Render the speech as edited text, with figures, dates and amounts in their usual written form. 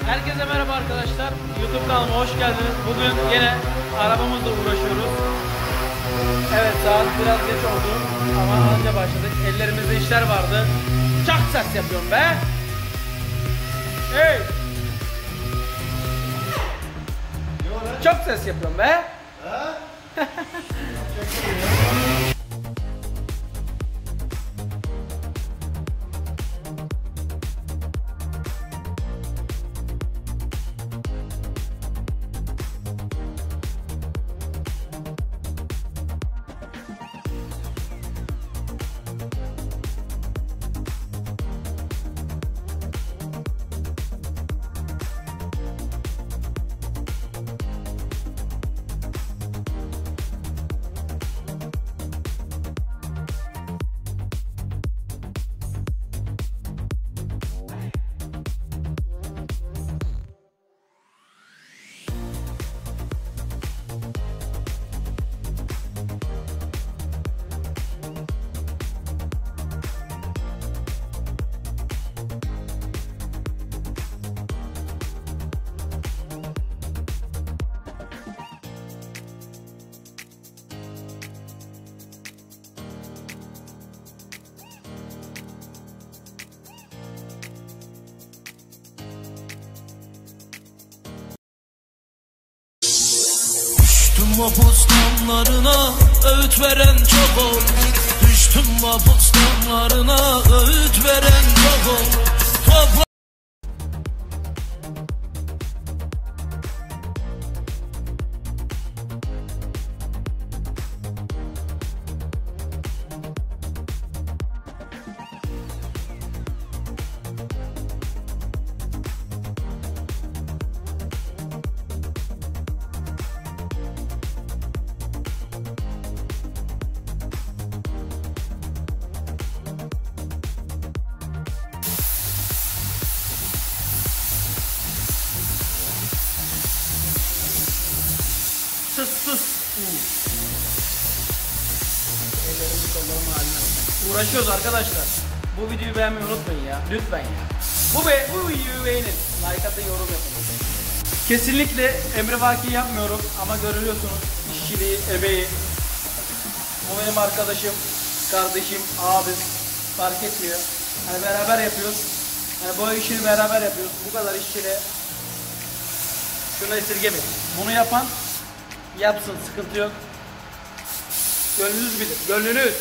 Herkese merhaba arkadaşlar. YouTube kanalıma hoş geldiniz. Bugün yine arabamızla uğraşıyoruz. Evet, saat biraz geç oldu ama anca başladık. Ellerimizde işler vardı. Çak ses yapıyorum be. Hey. Çok ses yapıyorum be. Düştüm mapus damlarına, öğüt veren çok ol. Düştüm mapus damlarına, öğüt veren çok ol. Sus. Ellerimi kollarımı haline uğraşıyoruz arkadaşlar. Bu videoyu beğenmeyi unutmayın ya. Lütfen ya. Bu videoyu beğenin. Like atın, yorum yapın. Kesinlikle emrivaki yapmıyorum ama görüyorsunuz işçiliği, emeği. Bu benim arkadaşım, kardeşim, abim, fark etmiyor. Hani beraber yapıyoruz. Hani bu işini beraber yapıyoruz. Bu kadar işçiliğe şunu esirgemeyin. Bunu yapan yapsın, sıkıntı yok. Gönlünüz bilir, gönlünüz.